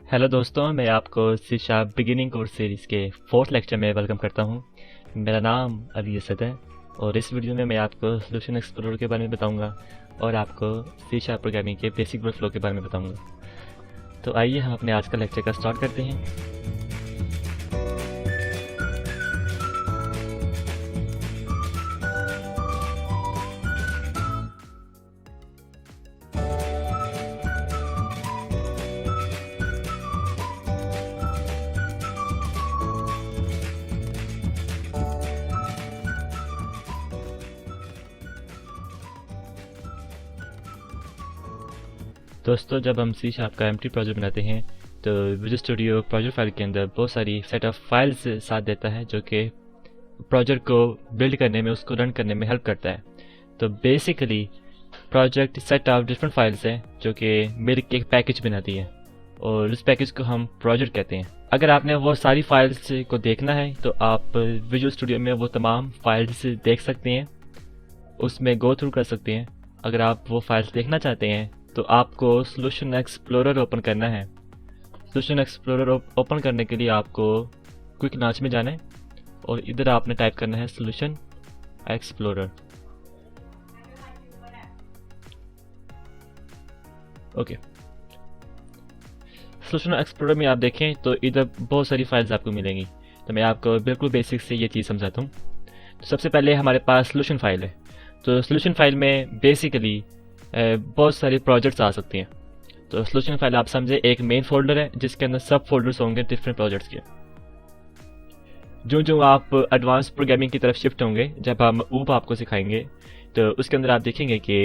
Hello दोस्तों, मैं आपको C sharp beginning course series के 4th लेक्चर में वेलकम करता हूं। मेरा नाम अली असद है और इस वीडियो में मैं आपको सोल्यूशन एक्सप्लोरर के बारे में बताऊंगा और आपको सी शार्प प्रोग्रामिंग के बेसिक वर्कफ्लो के बारे में बताऊंगा। तो आइए हम अपने आज का लेक्चर का स्टार्ट करते हैं। दोस्तों, जब हम सी शार्प का एम्प्टी प्रोजेक्ट बनाते हैं तो विजुअल स्टूडियो प्रोजेक्ट फाइल के अंदर बहुत सारी सेट ऑफ फाइल्स साथ देता है जो कि प्रोजेक्ट को बिल्ड करने में, उसको रन करने में हेल्प करता है। तो basically project set of different files है जो कि मिलकर एक पैकेज बनाती है और उस पैकेज को हम प्रोजेक्ट कहते हैं। अगर आपने वो सारी फाइल्स को देखना है तो आप विजुअल स्टूडियो में वो तमाम फाइल्स देख सकते हैं, उसमें गो थ्रू कर सकते हैं। अगर आप वो फाइल्स देखना चाहते हैं तो आपको सोल्यूशन एक्सप्लोरर ओपन करना है। सोल्यूशन एक्सप्लोरर ओपन करने के लिए आपको क्विक लॉन्च में जाना है और इधर आपने टाइप करना है solution explorer. Okay, solution explorer में आप देखें तो इधर बहुत सारी फाइल्स आपको मिलेंगी। तो मैं आपको बिल्कुल बेसिक से ये चीज़ समझाता हूँ। तो सबसे पहले हमारे पास सोल्यूशन फाइल है। तो सोल्यूशन फाइल में बेसिकली बहुत सारे प्रोजेक्ट्स आ सकते हैं। तो सोल्यूशन फाइल आप समझे एक मेन फोल्डर है जिसके अंदर सब फोल्डर्स होंगे डिफरेंट प्रोजेक्ट्स के। जो जो आप एडवांस प्रोग्रामिंग की तरफ शिफ्ट होंगे, जब हम ऊप आपको सिखाएंगे तो उसके अंदर आप देखेंगे कि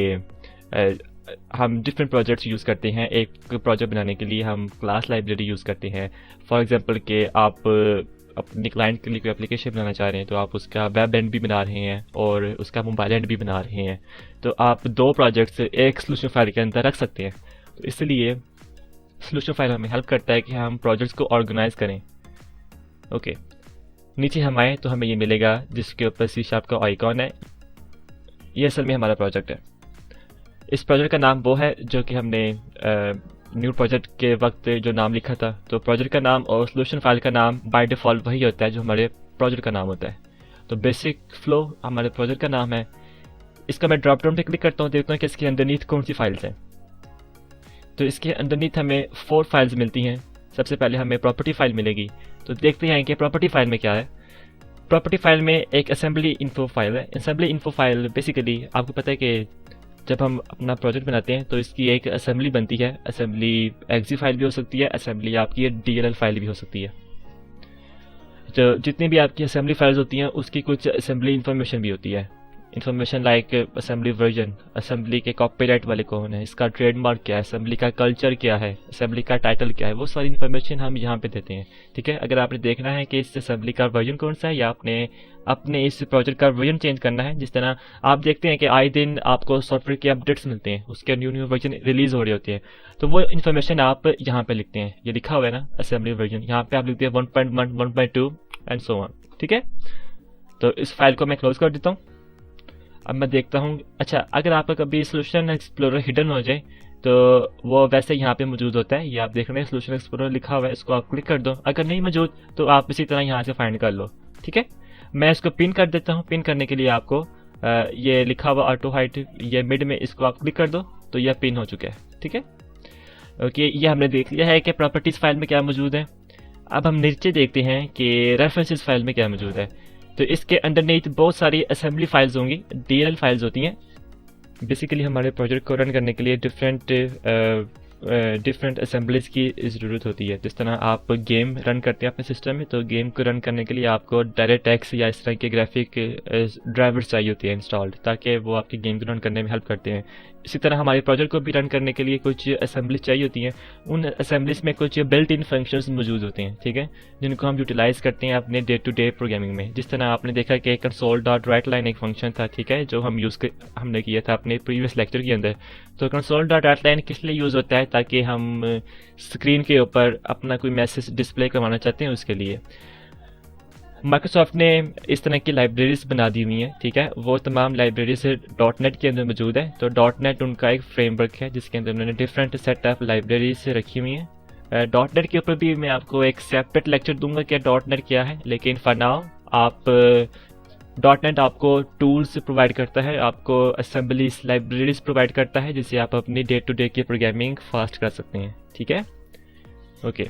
हम डिफरेंट प्रोजेक्ट्स यूज़ करते हैं। एक प्रोजेक्ट बनाने के लिए हम क्लास लाइब्रेरी यूज़ करते हैं। फॉर एग्जांपल कि आप अपने क्लाइंट के लिए कोई एप्लीकेशन बनाना चाह रहे हैं तो आप उसका वेब एंड भी बना रहे हैं और उसका मोबाइल एंड भी बना रहे हैं, तो आप दो प्रोजेक्ट्स एक सोल्यूशन फाइल के अंदर रख सकते हैं। तो इसलिए सोल्यूशन फाइल हमें हेल्प करता है कि हम प्रोजेक्ट्स को ऑर्गेनाइज करें। ओके, नीचे हम आए तो हमें ये मिलेगा जिसके ऊपर सी शार्प का आइकॉन है। ये असल में हमारा प्रोजेक्ट है। इस प्रोजेक्ट का नाम वो है जो कि हमने न्यू प्रोजेक्ट के वक्त जो नाम लिखा था। तो प्रोजेक्ट का नाम और सोल्यूशन फाइल का नाम बाय डिफ़ॉल्ट वही होता है जो हमारे प्रोजेक्ट का नाम होता है। तो बेसिक फ्लो हमारे प्रोजेक्ट का नाम है। इसका मैं ड्रॉप डाउन पे क्लिक करता हूँ, देखता हूँ कि इसके अंडरनीथ कौन सी फाइल्स हैं। तो इसके अंडरनीथ हमें 4 फाइल्स मिलती हैं। सबसे पहले हमें प्रॉपर्टी फाइल मिलेगी। तो देखते हैं कि प्रॉपर्टी फाइल में क्या है। प्रॉपर्टी फाइल में एक असेंबली इन्फो फाइल है। असेंबली इन्फो फाइल बेसिकली आपको पता है कि जब हम अपना प्रोजेक्ट बनाते हैं तो इसकी एक असेंबली बनती है। असेंबली एक्जी फाइल भी हो सकती है, असेंबली आपकी DLL फाइल भी हो सकती है। तो जितनी भी आपकी असेंबली फाइल्स होती हैं उसकी कुछ असेंबली इन्फॉर्मेशन भी होती है। Information like assembly version, assembly के कॉपीराइट वाले कौन है, इसका ट्रेडमार्क क्या है, असेंबली का कल्चर क्या है, असेंबली का टाइटल क्या है, वो सारी इन्फॉर्मेशन हम यहाँ पे देते हैं। ठीक है, अगर आपने देखना है कि इस असेंबली का वर्जन कौन सा है या आपने अपने इस प्रोजेक्ट का वर्जन चेंज करना है, जिस तरह आप देखते हैं कि आए दिन आपको सॉफ्टवेयर के अपडेट्स मिलते हैं, उसके न्यू वर्जन रिलीज हो रही होती है, तो वो इन्फॉर्मेशन आप यहाँ पे लिखते हैं। ये लिखा हुआ है ना असेंबली वर्जन, यहाँ पे आप लिखते हैं 1.1, 1.2 एंड सो ऑन। ठीक है, तो इस फाइल को मैं क्लोज कर देता हूँ। अब मैं देखता हूँ, अच्छा, अगर आपका कभी सोल्यूशन एक्सप्लोरर हिडन हो जाए तो वो वैसे यहाँ पे मौजूद होता है। ये आप देख रहे हैं सोल्यूशन एक्सप्लोरर लिखा हुआ है, इसको आप क्लिक कर दो। अगर नहीं मौजूद तो आप इसी तरह यहाँ से फाइंड कर लो। ठीक है, मैं इसको पिन कर देता हूँ। पिन करने के लिए आपको ये लिखा हुआ ऑटो हाइड, ये मिड में, इसको आप क्लिक कर दो तो यह पिन हो चुका है। ठीक है, ओके, ये हमने देख लिया है कि प्रॉपर्टीज फाइल में क्या मौजूद है। अब हम नीचे देखते हैं कि रेफरेंसेस फाइल में क्या मौजूद है। तो इसके अंडरनीथ बहुत सारी असेंबली फाइल्स होंगी, DLL फाइल्स होती हैं। बेसिकली हमारे प्रोजेक्ट को रन करने के लिए डिफरेंट असेंबलीज की ज़रूरत होती है। जिस तरह आप गेम रन करते हैं अपने सिस्टम में, तो गेम को रन करने के लिए आपको डायरेक्ट एक्स या इस तरह के ग्राफिक ड्राइवर्स चाहिए होती है इंस्टॉल्ड, ताकि वो आपके गेम को रन करने में हेल्प करते हैं। इसी तरह हमारे प्रोजेक्ट को भी रन करने के लिए कुछ असेंबलीज चाहिए होती हैं। उन असेंबलीज में कुछ बिल्ट इन फंक्शंस मौजूद होते हैं। ठीक है, जिनको हम यूटिलाइज करते हैं अपने डे टू डे प्रोग्रामिंग में। जिस तरह आपने देखा कि console.writeline एक फंक्शन था, ठीक है, जो हमने किया था अपने प्रीवियस लेक्चर के अंदर। तो console.writeline किस लिए यूज़ होता है, ताकि हम स्क्रीन के ऊपर अपना कोई मैसेज डिस्प्ले करवाना चाहते हैं उसके लिए। माइक्रोसॉफ्ट ने इस तरह की लाइब्रेरीज बना दी हुई हैं। ठीक है, वो तमाम लाइब्रेरीज .NET के अंदर मौजूद है। तो .NET उनका एक फ्रेमवर्क है जिसके अंदर उन्होंने डिफरेंट सेट ऑफ लाइब्रेरीज रखी हुई हैं। डॉट नेट के ऊपर भी मैं आपको एक सेपरेट लेक्चर दूंगा कि डॉट नेट क्या है, लेकिन फॉर नाउ आप डॉट नेट आपको टूल्स प्रोवाइड करता है, आपको असेंबलीज लाइब्रेरीज प्रोवाइड करता है जिससे आप अपनी डे टू डे की प्रोग्रामिंग फास्ट कर सकते हैं। ठीक है, ओके।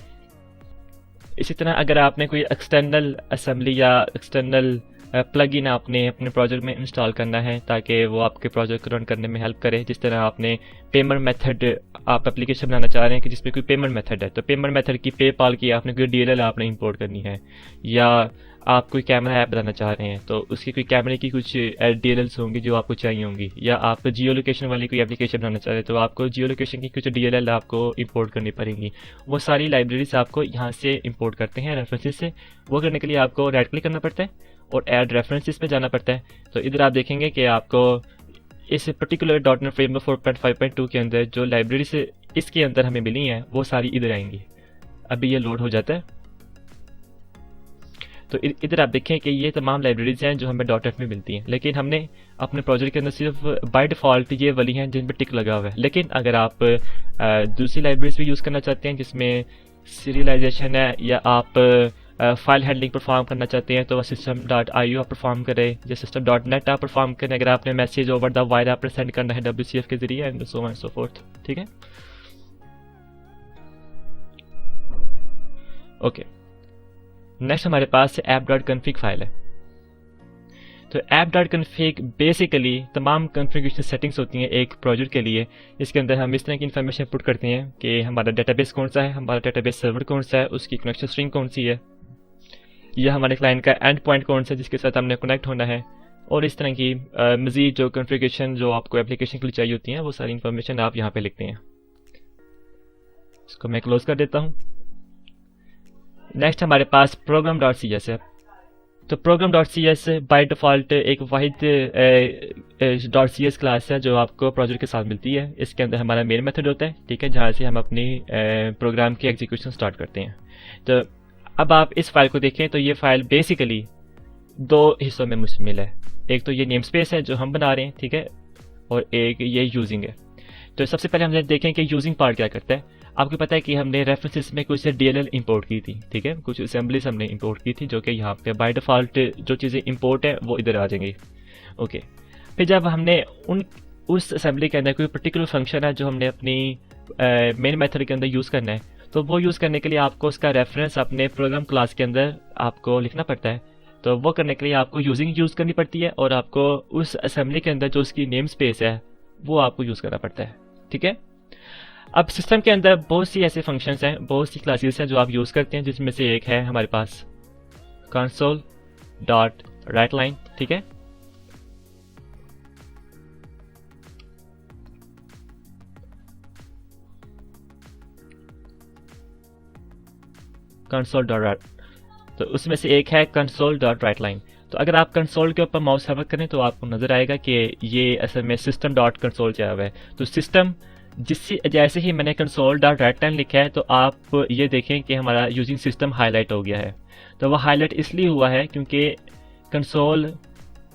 इसी तरह अगर आपने कोई एक्सटर्नल असेंबली या एक्सटर्नल प्लगइन आपने अपने प्रोजेक्ट में इंस्टॉल करना है ताकि वो आपके प्रोजेक्ट को रन करने में हेल्प करे, जिस तरह आपने पेमेंट मेथड, आप एप्लीकेशन बनाना चाह रहे हैं कि जिसमें कोई पेमेंट मेथड है, तो पेमेंट मेथड की पेपाल की आपने कोई डीएलएल आपने इंपोर्ट करनी है, या आप कोई कैमरा ऐप बनाना चाह रहे हैं तो उसकी कोई कैमरे की कुछ डीएलएल्स होंगी जो आपको चाहिए होंगी, या आप जियो लोकेशन वाली कोई एप्लीकेशन बनाना चाह रहे हैं तो आपको जियो लोकेशन की कुछ डीएलएल आपको इंपोर्ट करनी पड़ेंगी। वो सारी लाइब्रेरीज आपको यहाँ से इंपोर्ट करते हैं रेफरेंसेस से। वो करने के लिए आपको राइट क्लिक करना पड़ता है और ऐड रेफरेंसेस में जाना पड़ता है। तो इधर आप देखेंगे कि आपको इस पर्टिकुलर डॉट नेट फ्रेमवर्क 4.5.2 के अंदर जो लाइब्रेरी से इसके अंदर हमें मिली हैं वो सारी इधर आएंगी। अभी ये लोड हो जाता है तो इधर आप देखें कि ये तमाम लाइब्रेरीज हैं जो हमें डॉट नेट में मिलती हैं, लेकिन हमने अपने प्रोजेक्ट के अंदर सिर्फ बाय डिफ़ॉल्ट ये वाली हैं जिन पर टिक लगा हुआ है। लेकिन अगर आप दूसरी लाइब्रेरीज भी यूज़ करना चाहते हैं जिसमें सीरियलाइजेशन है, या आप फाइल हैंडलिंग परफॉर्म करना चाहते हैं तो system.io आप परफॉर्म करें, या system.net आप परफॉर्म करें अगर आपने मैसेज ओवर द वायर आपने सेंड करना है WCF के जरिए, and so on and so fourth. ठीक है, ओके। नेक्स्ट हमारे पास app.config फाइल है। तो app.config बेसिकली तमाम कॉन्फ़िगरेशन सेटिंग्स होती हैं एक प्रोजेक्ट के लिए। इसके अंदर हम इस तरह की इन्फॉर्मेशन पुट करते हैं कि हमारा डेटाबेस कौन सा है, हमारा डेटाबेस सर्वर कौन सा है, उसकी कनेक्शन स्ट्रिंग कौन सी है, या हमारे क्लाइंट का एंड पॉइंट कौन सा है जिसके साथ हमने कनेक्ट होना है, और इस तरह की मज़ीद जो कॉन्फ़िगरेशन जो आपको एप्लीकेशन के लिए चाहिए होती हैं वो सारी इन्फॉर्मेशन आप यहाँ पे लिखते हैं। इसको मैं क्लोज कर देता हूँ। नेक्स्ट हमारे पास program.cs है। तो program.cs बाय डिफ़ॉल्ट एक वाहिद .cs क्लास है जो आपको प्रोजेक्ट के साथ मिलती है। इसके अंदर हमारा मेन मेथड होता है, ठीक है, जहाँ से हम अपनी प्रोग्राम की एग्जीक्यूशन स्टार्ट करते हैं। तो अब आप इस फाइल को देखें तो ये फाइल बेसिकली दो हिस्सों में मुश्तमिल है। एक तो ये नेम स्पेस है जो हम बना रहे हैं, ठीक है, और एक ये यूजिंग है। तो सबसे पहले हम देखें कि यूजिंग पार्ट क्या करता है। आपको पता है कि हमने रेफरेंसेस में कुछ डीएलएल इंपोर्ट की थी, ठीक है, कुछ असेंबलीज हमने इंपोर्ट की थी जो कि यहाँ पे बाय डिफ़ॉल्ट जो चीज़ें इंपोर्ट है वो इधर आ जाएंगी। ओके, फिर जब हमने उस असेंबली के अंदर कोई पर्टिकुलर फंक्शन है जो हमने अपनी मेन मेथड के अंदर यूज़ करना है, तो वो यूज़ करने के लिए आपको उसका रेफरेंस अपने प्रोग्राम क्लास के अंदर आपको लिखना पड़ता है। तो वो करने के लिए आपको यूजिंग यूज़ करनी पड़ती है और आपको उस असेंबली के अंदर जो उसकी नेम स्पेस है वो आपको यूज़ करना पड़ता है, ठीक है। अब सिस्टम के अंदर बहुत सी ऐसे फंक्शंस हैं, बहुत सी क्लासेस हैं जो आप यूज़ करते हैं, जिसमें से एक है हमारे पास console.writeLine, ठीक है। console.write, तो उसमें से एक है console.writeLine। तो अगर आप कंसोल के ऊपर माउस हवर करें तो आपको नज़र आएगा कि ये असल में system.console चाहा हुआ है। तो सिस्टम जैसे ही मैंने console.writeLine लिखा है तो आप ये देखें कि हमारा यूजिंग सिस्टम हाईलाइट हो गया है। तो वह हाईलाइट इसलिए हुआ है क्योंकि कंसोल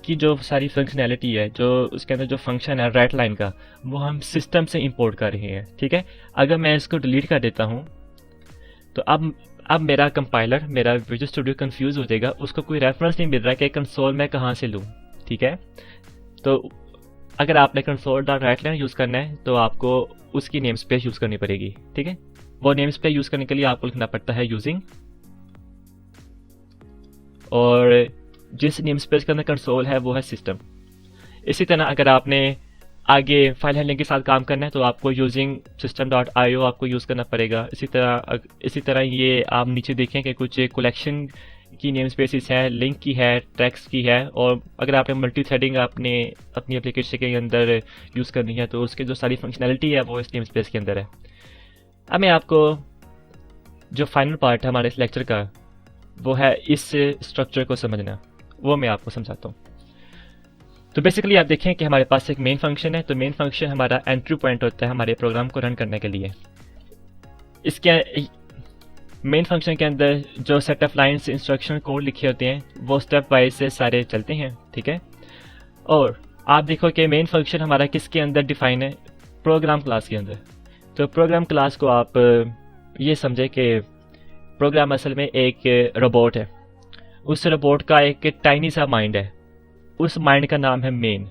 की जो सारी फंक्शनैलिटी है, जो उसके अंदर जो फंक्शन है WriteLine का, वो हम सिस्टम से इंपोर्ट कर रहे हैं, ठीक है। अगर मैं इसको डिलीट कर देता हूँ तो अब मेरा कंपाइलर, मेरा विजुअल स्टूडियो कंफ्यूज हो जाएगा, उसको कोई रेफरेंस नहीं मिल रहा कि कंसोल मैं कहाँ से लूँ, ठीक है। तो अगर आपने console.writeLine यूज़ करना है तो आपको उसकी नेम स्पेस यूज़ करनी पड़ेगी, ठीक है। वो नेम स्पेस यूज़ करने के लिए आपको लिखना पड़ता है यूजिंग, और जिस नेम स्पेस के अंदर कंसोल है वो है सिस्टम। इसी तरह अगर आपने आगे फाइल हैंडलिंग के साथ काम करना है तो आपको यूजिंग system.io आपको यूज़ करना पड़ेगा। इसी तरह ये आप नीचे देखें कि कुछ कलेक्शन की नेम स्पेसिस है, लिंक की है, टेक्स्ट की है, और अगर आपने मल्टी थ्रेडिंग आपने अपनी एप्लीकेशन के अंदर यूज़ करनी है तो उसके जो सारी फंक्शनैलिटी है वो इस नेम स्पेस के अंदर है। अब मैं आपको जो फाइनल पार्ट है हमारे इस लेक्चर का वो है इस स्ट्रक्चर को समझना, वो मैं आपको समझाता हूँ। तो बेसिकली आप देखें कि हमारे पास एक मेन फंक्शन है। तो मेन फंक्शन हमारा एंट्री पॉइंट होता है हमारे प्रोग्राम को रन करने के लिए। इसके मेन फंक्शन के अंदर जो set of lines instruction code लिखे होते हैं वो स्टेप वाइज से सारे चलते हैं, ठीक है। और आप देखो कि मेन फंक्शन हमारा किसके अंदर डिफाइन है, प्रोग्राम क्लास के अंदर। तो प्रोग्राम क्लास को आप ये समझे कि प्रोग्राम असल में एक रोबोट है। उस रोबोट का एक टाइनी सा माइंड है, उस माइंड का नाम है मेन,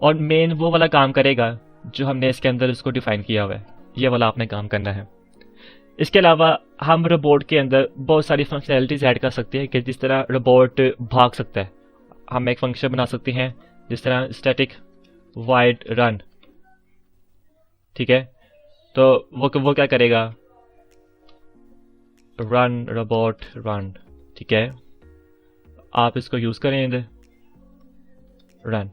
और मेन वो वाला काम करेगा जो हमने इसके अंदर उसको डिफाइन किया हुआ है। ये वाला आपने काम करना है। इसके अलावा हम रोबोट के अंदर बहुत सारी फंक्शनैलिटीज ऐड कर सकते हैं कि जिस तरह रोबोट भाग सकता है। हम एक फंक्शन बना सकते हैं जिस तरह स्टैटिक वाइड रन, ठीक है। तो वो क्या करेगा, रन रोबोट रन, ठीक है। आप इसको यूज करें इधर रन।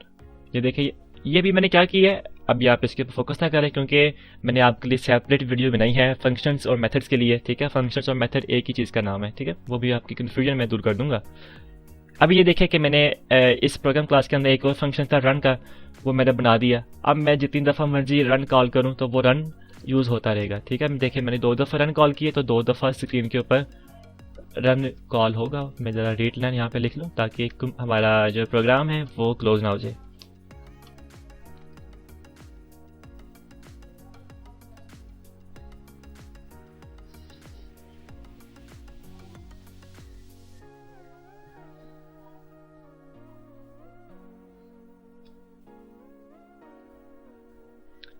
ये देखिए, ये भी मैंने क्या किया है, अभी आप इसके ऊपर फोकस ना करें क्योंकि मैंने आपके लिए सेपरेट वीडियो बनाई है फंक्शंस और मेथड्स के लिए, ठीक है। फंक्शंस और मेथड एक ही चीज़ का नाम है, ठीक है। वो भी आपकी कन्फ्यूजन मैं दूर कर दूंगा। अभी ये देखिए कि मैंने इस प्रोग्राम क्लास के अंदर एक और फंक्शन था रन का, वो मैंने बना दिया। अब मैं जितनी दफ़ा मर्जी रन कॉल करूँ तो वो रन यूज़ होता रहेगा, ठीक है। देखिए मैंने 2 दफ़ा रन कॉल किए तो 2 दफ़ा स्क्रीन के ऊपर रन कॉल होगा। मैं ज़रा रेट लाइन यहाँ पे लिख लूँ ताकि हमारा जो प्रोग्राम है वो क्लोज ना हो जाए।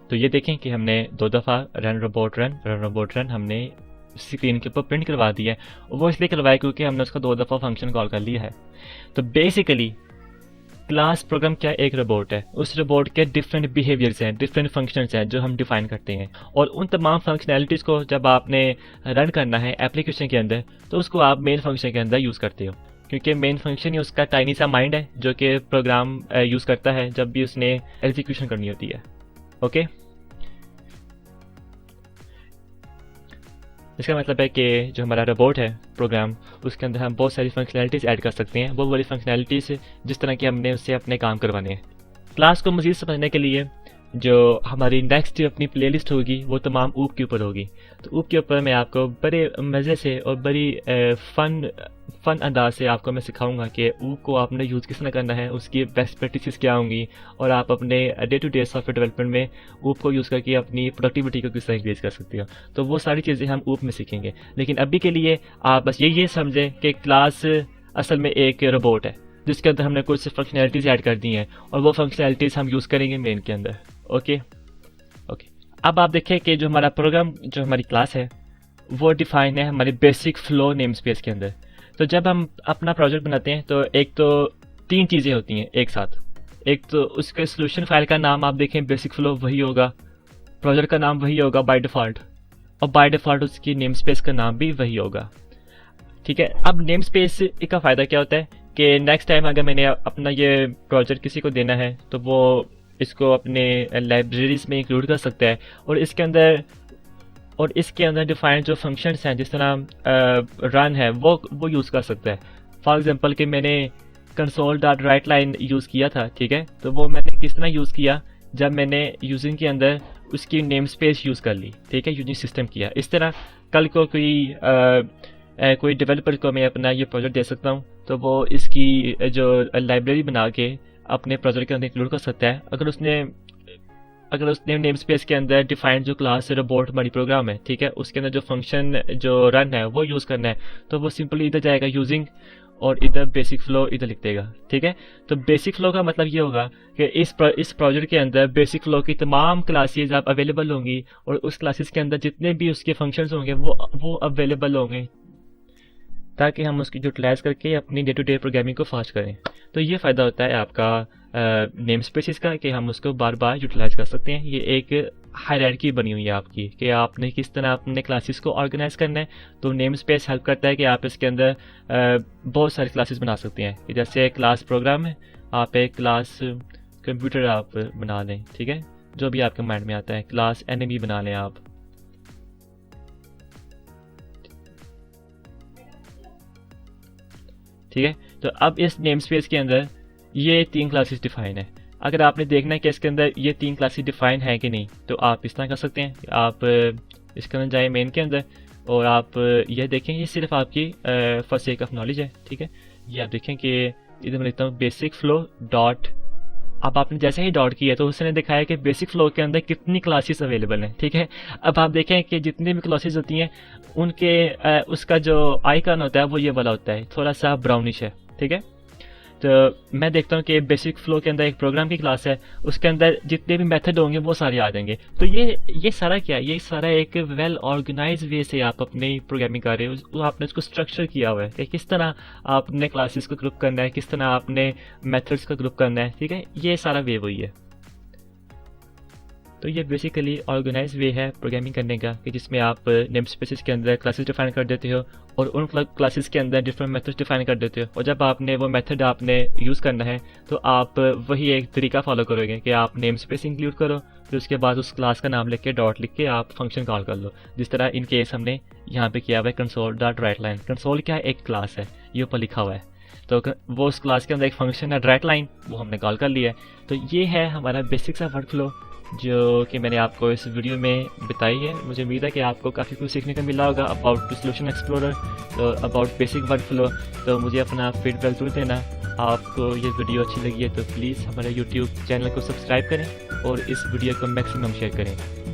तो ये देखें कि हमने 2 दफ़ा रन रोबोट रन हमने स्क्रीन के ऊपर प्रिंट करवा दिया है। वो इसलिए करवाया क्योंकि हमने उसका 2 दफ़ा फंक्शन कॉल कर लिया है। तो बेसिकली क्लास प्रोग्राम क्या एक रोबोट है, उस रोबोट के डिफरेंट बिहेवियर्स हैं, डिफरेंट फंक्शंस हैं जो हम डिफाइन करते हैं, और उन तमाम फंक्शनैलिटीज़ को जब आपने रन करना है एप्लीकेशन के अंदर तो उसको आप मेन फंक्शन के अंदर यूज़ करते हो, क्योंकि मेन फंक्शन ही उसका टाइनी सा माइंड है जो कि प्रोग्राम यूज़ करता है जब भी उसने एग्जीक्यूशन करनी होती है। ओके, इसका मतलब है कि जो हमारा रोबोट है प्रोग्राम, उसके अंदर हम बहुत सारी फंक्शनैलिटीज़ ऐड कर सकते हैं, वो वाली फंक्शनैलिटीज़ जिस तरह की हमने उससे अपने काम करवाने हैं। क्लास को मज़ीद समझने के लिए जो हमारी नेक्स्ट अपनी प्लेलिस्ट होगी वो तमाम ऊप के ऊपर होगी। तो ऊप के ऊपर मैं आपको बड़े मज़े से और बड़ी फ़न अंदाज से आपको मैं सिखाऊंगा कि ऊप को आपने यूज़ किस तरह करना है, उसकी बेस्ट प्रैक्टिसेस क्या होंगी, और आप अपने day to day software development में ऊप को यूज़ करके अपनी प्रोडक्टिविटी को किस तरह इंक्रीज कर सकते हो। तो वो सारी चीज़ें हम ऊप में सीखेंगे। लेकिन अभी के लिए आप बस ये समझें कि क्लास असल में एक रोबोट है जिसके अंदर हमने कुछ फंक्शनैलिटीज़ ऐड कर दी हैं, और वो फंक्शनैलिटीज़ हम यूज़ करेंगे मेन के अंदर। ओके, अब आप देखें कि जो हमारा प्रोग्राम, जो हमारी क्लास है वो डिफाइन है हमारी बेसिक फ्लो नेम स्पेस के अंदर। तो जब हम अपना प्रोजेक्ट बनाते हैं तो एक तो 3 चीज़ें होती हैं एक साथ। एक तो उसके सोल्यूशन फाइल का नाम आप देखें बेसिक फ्लो वही होगा, प्रोजेक्ट का नाम वही होगा बाय डिफ़ॉल्ट, और बाय डिफ़ॉल्ट उसकी नेम स्पेस का नाम भी वही होगा, ठीक है। अब नेम स्पेस का फ़ायदा क्या होता है कि नेक्स्ट टाइम अगर मैंने अपना ये प्रोजेक्ट किसी को देना है तो वो इसको अपने लाइब्रेरीज में इंक्लूड कर सकता है, और इसके अंदर डिफाइंड जो फंक्शंस हैं जिस तरह रन है वो यूज़ कर सकता है। फॉर एग्जांपल कि मैंने console.writeLine यूज़ किया था, ठीक है। तो वो मैंने किस तरह यूज़ किया, जब मैंने यूजिंग के अंदर उसकी नेम स्पेस यूज़ कर ली, ठीक है, यूजिंग सिस्टम किया। इस तरह कल को कोई डेवलपर को मैं अपना ये प्रोजेक्ट दे सकता हूँ तो वो इसकी जो लाइब्रेरी बना के अपने प्रोजेक्ट के अंदर इंक्लूड कर सकता है। अगर उसने नेम स्पेस के अंदर डिफाइंड जो क्लास रोबोट हमारी प्रोग्राम है, ठीक है, उसके अंदर जो फंक्शन जो रन है वो यूज़ करना है, तो वो सिंपली इधर जाएगा यूजिंग और इधर बेसिक फ्लो इधर लिख देगा, ठीक है। तो बेसिक फ्लो का मतलब ये होगा कि इस प्रोजेक्ट के अंदर बेसिक फ्लो की तमाम क्लासेस आप अवेलेबल होंगी, और उस क्लासेस के अंदर जितने भी उसके फंक्शंस होंगे वो अवेलेबल होंगे, ताकि हम उसकी यूटिलाइज करके अपनी डे टू डे प्रोग्रामिंग को फास्ट करें। तो ये फ़ायदा होता है आपका नेम स्पेसिस का कि हम उसको बार बार यूटिलाइज कर सकते हैं। ये एक हायरार्की बनी हुई है आपकी कि आपने किस तरह अपने क्लासेस को ऑर्गेनाइज करना है। तो नेम स्पेस हेल्प करता है कि आप इसके अंदर बहुत सारी क्लासेस बना सकते हैं। जैसे क्लास प्रोग्राम है, आप एक क्लास कंप्यूटर आप बना लें, ठीक है, जो भी आपके माइंड में आता है। क्लास एनिमी बना लें आप, ठीक है। तो अब इस नेम स्पेस के अंदर ये 3 क्लासेस डिफाइन है। अगर आपने देखना है कि इसके अंदर ये 3 क्लासेस डिफाइन है कि नहीं, तो आप इस तरह कर सकते हैं। आप इसके अंदर जाएँ मेन के अंदर और आप ये देखें, ये सिर्फ आपकी फर्स्ट सेक ऑफ नॉलेज है, ठीक है। ये आप देखें कि इधर मैं लिखता हूँ बेसिक फ्लो डॉट अब आपने जैसे ही डॉट किया तो उसने दिखाया कि बेसिक फ्लो के अंदर कितनी क्लासेस अवेलेबल हैं, ठीक है। अब आप देखें कि जितनी भी क्लासेस होती हैं उनके उसका जो आइकन होता है वो ये वाला होता है, थोड़ा सा ब्राउनिश है, ठीक है। तो मैं देखता हूँ कि बेसिक फ्लो के अंदर एक प्रोग्राम की क्लास है, उसके अंदर जितने भी मेथड होंगे वो सारे आ जाएंगे। तो ये सारा क्या है, ये सारा एक वेल ऑर्गेनाइज वे से आप अपनी प्रोग्रामिंग कर रहे हो, आपने उसको स्ट्रक्चर किया हुआ है कि किस तरह आपने क्लासेस को ग्रुप करना है, किस तरह आपने मेथड्स को ग्रुप करना है, ठीक है। ये सारा वे वही है। तो ये बेसिकली ऑर्गेनाइज वे है प्रोग्रामिंग करने का, कि जिसमें आप नेम स्पेसेस के अंदर क्लासेस डिफाइन कर देते हो और उन क्लासेस के अंदर डिफरेंट मेथड्स डिफाइन कर देते हो, और जब आपने वो मेथड आपने यूज़ करना है तो आप वही एक तरीका फॉलो करोगे कि आप नेम स्पेस इंक्लूड करो, फिर उसके बाद उस क्लास का नाम लिख के डॉट लिख के आप फंक्शन कॉल कर लो, जिस तरह इन केस हमने यहाँ पे किया हुआ है console dot right line. Console क्या है, एक क्लास है, ये ऊपर लिखा हुआ है, तो वो उस क्लास के अंदर एक फंक्शन है राइट लाइन, वो हमने कॉल कर लिया है। तो ये है हमारा बेसिक सा वर्क फ्लो जो कि मैंने आपको इस वीडियो में बताई है। मुझे उम्मीद है कि आपको काफ़ी कुछ सीखने को मिला होगा अबाउट सॉल्यूशन एक्सप्लोरर, तो अबाउट बेसिक वर्क फ्लो। तो मुझे अपना फीडबैक जरूर देना। आपको ये वीडियो अच्छी लगी है तो प्लीज़ हमारे यूट्यूब चैनल को सब्सक्राइब करें और इस वीडियो को मैक्सिमम शेयर करें।